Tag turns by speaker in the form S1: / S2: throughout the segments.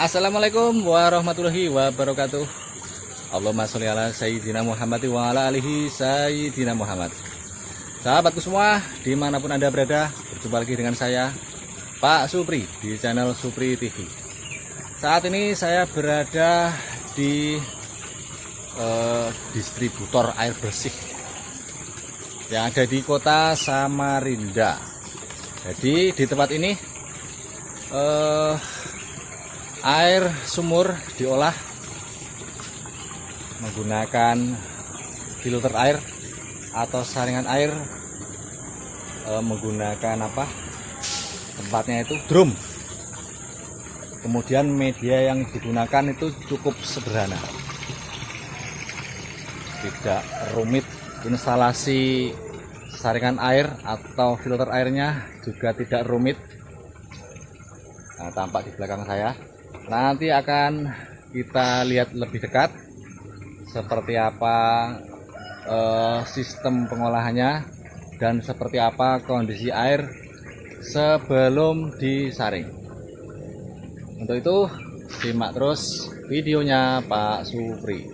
S1: Assalamualaikum warahmatullahi wabarakatuh. Allahumma sholli ala sayyidina Muhammad wa ala alihi sayyidina Muhammad. Sahabatku semua, dimanapun Anda berada, berjumpa lagi dengan saya, Pak Supri, di channel Supri TV. Saat ini saya berada di distributor air bersih yang ada di kota Samarinda. Jadi di tempat ini air sumur diolah menggunakan filter air atau saringan air, menggunakan tempatnya itu drum. Kemudian media yang digunakan itu cukup sederhana, tidak rumit. Instalasi saringan air atau filter airnya juga tidak rumit. Nah, tampak di belakang saya. Nanti akan kita lihat lebih dekat seperti apa sistem pengolahannya dan seperti apa kondisi air sebelum disaring. Untuk itu simak terus videonya Pak Supri.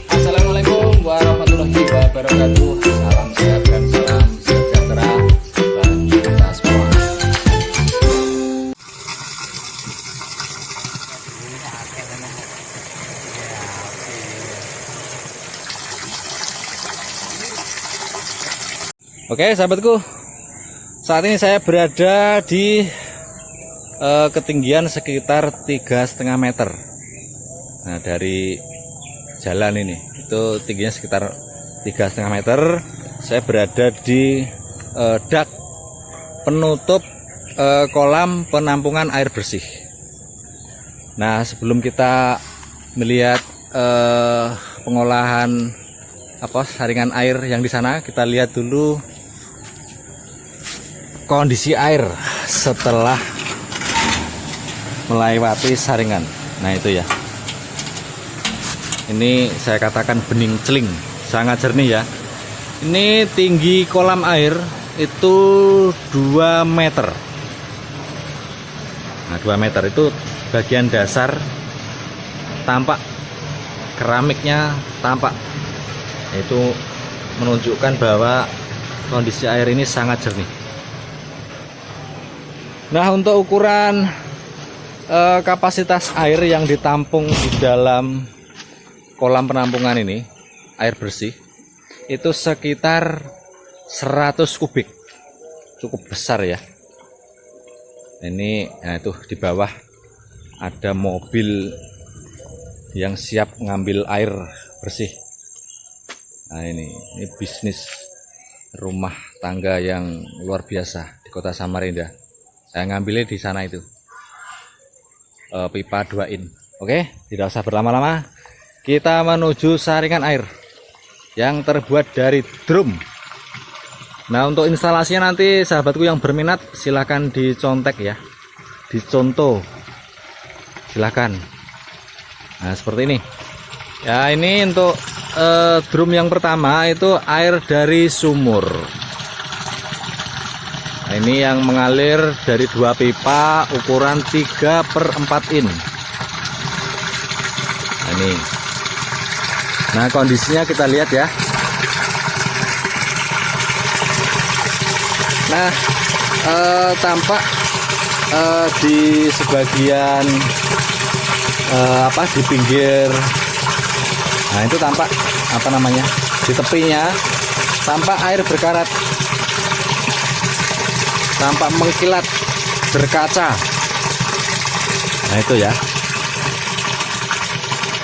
S1: Assalamualaikum warahmatullahi wabarakatuh. Salam sehat dan salam sejahtera bagi kita semua. Oke sahabatku, saat ini saya berada di ketinggian sekitar 3,5 meter. Nah, dari jalan ini itu tingginya sekitar 3,5 meter. Saya berada di dak penutup kolam penampungan air bersih. Nah, sebelum kita melihat pengolahan saringan air yang di sana, kita lihat dulu kondisi air setelah melewati saringan. Nah, itu ya, ini saya katakan bening celing, sangat jernih ya. Ini tinggi kolam air itu 2 meter. Nah, 2 meter itu bagian dasar tampak, keramiknya tampak. Itu menunjukkan bahwa kondisi air ini sangat jernih. Nah, untuk ukuran kapasitas air yang ditampung di dalam kolam penampungan ini, air bersih, itu sekitar 100 kubik. Cukup besar ya. Ini, nah itu di bawah ada mobil yang siap ngambil air bersih. Nah, ini bisnis rumah tangga yang luar biasa di kota Samarinda. Saya ngambilnya di sana itu, pipa 2 in. Oke, tidak usah berlama-lama, kita menuju saringan air yang terbuat dari drum. Nah, untuk instalasinya nanti sahabatku yang berminat silahkan dicontek ya, dicontoh silahkan. Nah, seperti ini ya. Ini untuk drum yang pertama itu air dari sumur. Nah, ini yang mengalir dari 2 pipa ukuran 3/4 in. Nah, ini. Nah, kondisinya kita lihat ya. Nah, tampak di sebagian di pinggir. Nah, itu tampak di tepinya tampak air berkarat, tampak mengkilat, berkaca. Nah, itu ya.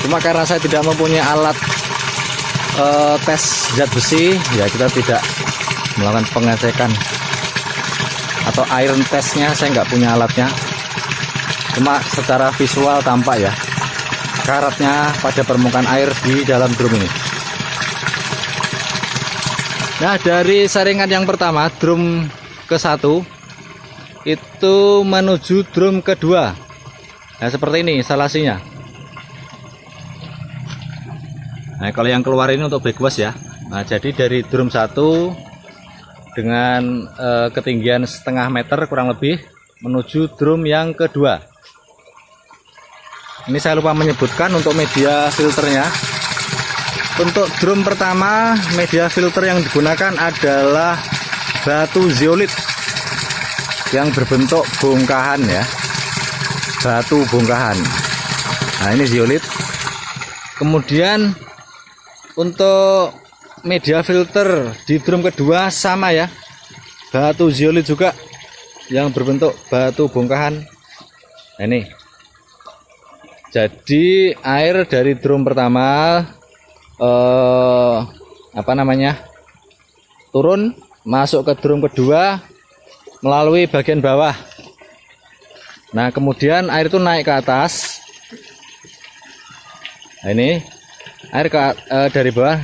S1: Cuma karena saya tidak mempunyai alat tes zat besi, ya kita tidak melakukan pengecekan atau iron testnya, saya nggak punya alatnya. Cuma secara visual tampak ya karatnya pada permukaan air di dalam drum ini. Nah, dari saringan yang pertama, drum ke-1 itu menuju drum kedua. Nah, seperti ini instalasinya. Nah, kalau yang keluar ini untuk backwash ya. Nah, jadi dari drum 1 dengan ketinggian 0,5 meter kurang lebih menuju drum yang kedua. Ini saya lupa menyebutkan untuk media filternya. Untuk drum pertama, media filter yang digunakan adalah batu zeolit yang berbentuk bongkahan ya, batu bongkahan. Nah ini zeolit. Kemudian untuk media filter di drum kedua sama ya, batu zeolit juga yang berbentuk batu bongkahan. Nah, ini jadi air dari drum pertama turun masuk ke drum kedua melalui bagian bawah. Nah kemudian air itu naik ke atas. Nah, ini air dari bawah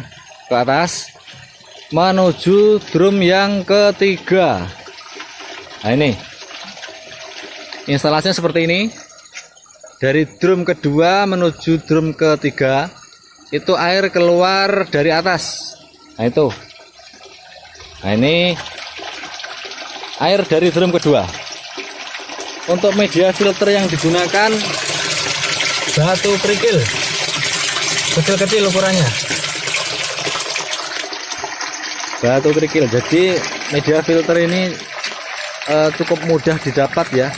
S1: ke atas menuju drum yang ketiga. Nah ini instalasinya seperti ini. Dari drum kedua menuju drum ketiga itu air keluar dari atas. Nah itu. Nah ini air dari drum kedua. Untuk media filter yang digunakan batu kerikil, kecil-kecil ukurannya. Batu kerikil. Jadi media filter ini cukup mudah didapat ya.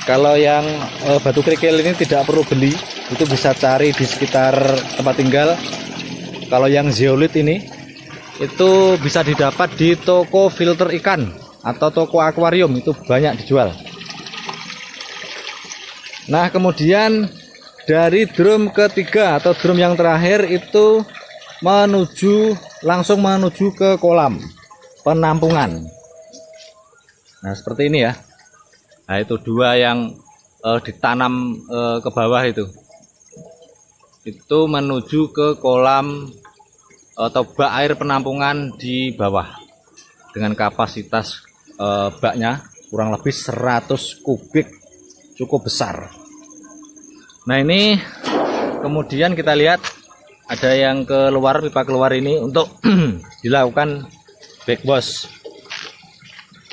S1: Kalau yang batu kerikil ini tidak perlu beli, itu bisa cari di sekitar tempat tinggal. Kalau yang zeolit ini itu bisa didapat di toko filter ikan atau toko akuarium, itu banyak dijual. Nah kemudian dari drum ketiga atau drum yang terakhir itu langsung menuju ke kolam penampungan. Nah seperti ini ya. Nah itu dua yang ditanam ke bawah itu menuju ke kolam atau bak air penampungan di bawah dengan kapasitas baknya kurang lebih 100 kubik, cukup besar. Nah ini kemudian kita lihat ada yang keluar, pipa keluar ini untuk dilakukan backwash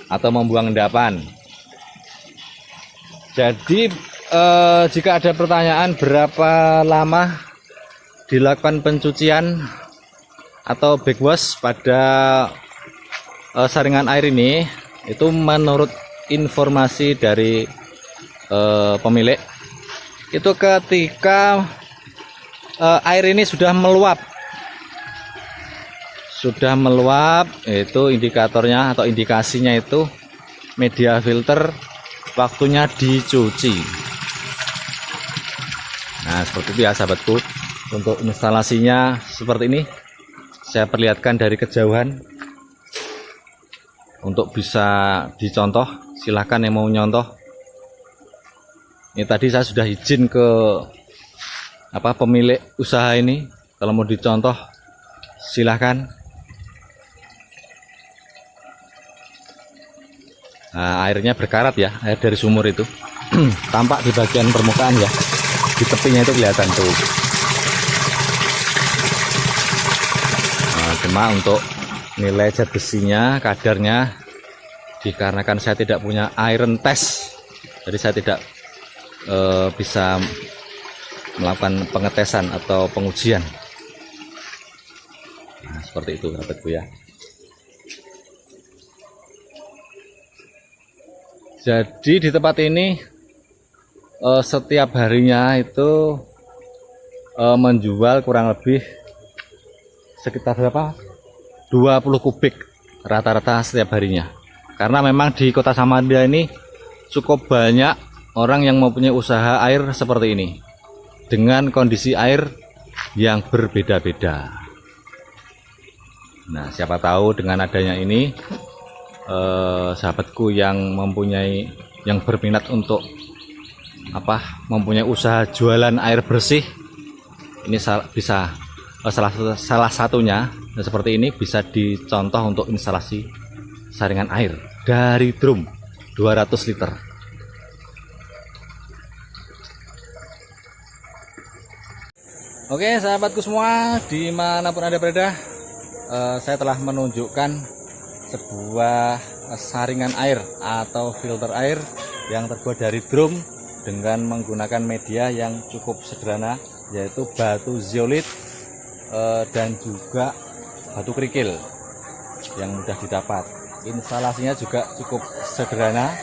S1: atau membuang endapan. Jadi jika ada pertanyaan berapa lama dilakukan pencucian atau backwash pada saringan air ini, itu menurut informasi dari pemilik, itu ketika air ini sudah meluap, itu indikatornya atau indikasinya itu media filter waktunya dicuci. Nah seperti itu ya sahabatku. Untuk instalasinya seperti ini, saya perlihatkan dari kejauhan untuk bisa dicontoh. Silahkan yang mau nyontoh. Ini tadi saya sudah izin ke pemilik usaha ini, kalau mau dicontoh silahkan. Nah, airnya berkarat ya, air dari sumur itu tampak di bagian permukaan ya, di tepinya itu kelihatan tuh. Nah, cuma untuk nilai zat besinya, kadarnya, dikarenakan saya tidak punya iron test, jadi saya tidak bisa melakukan pengetesan atau pengujian. Nah, seperti itu sahabatku ya. Jadi di tempat ini setiap harinya itu menjual kurang lebih sekitar berapa? 20 kubik rata-rata setiap harinya. Karena memang di Kota Samarinda ini cukup banyak orang yang mempunyai usaha air seperti ini dengan kondisi air yang berbeda-beda. Nah, siapa tahu dengan adanya ini sahabatku yang berminat untuk mempunyai usaha jualan air bersih, ini bisa salah satunya seperti ini, bisa dicontoh untuk instalasi saringan air dari drum 200 liter. Oke sahabatku semua, dimanapun Anda berada, saya telah menunjukkan sebuah saringan air atau filter air yang terbuat dari drum dengan menggunakan media yang cukup sederhana, yaitu batu zeolit dan juga batu kerikil yang mudah didapat. Instalasinya juga cukup sederhana,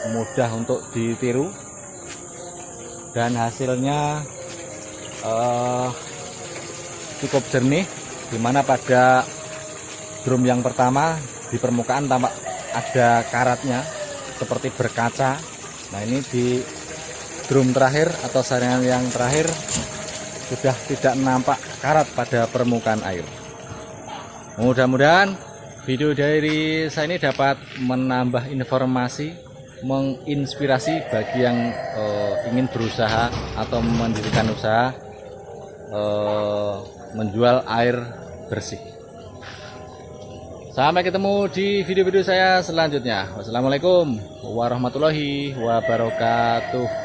S1: mudah untuk ditiru, dan hasilnya cukup jernih, dimana pada drum yang pertama di permukaan tampak ada karatnya seperti berkaca. Nah, ini di drum terakhir atau saringan yang terakhir sudah tidak nampak karat pada permukaan air. Mudah-mudahan video dari saya ini dapat menambah informasi, menginspirasi bagi yang ingin berusaha atau mendirikan usaha menjual air bersih. Sampai ketemu di video-video saya selanjutnya. Wassalamualaikum warahmatullahi wabarakatuh.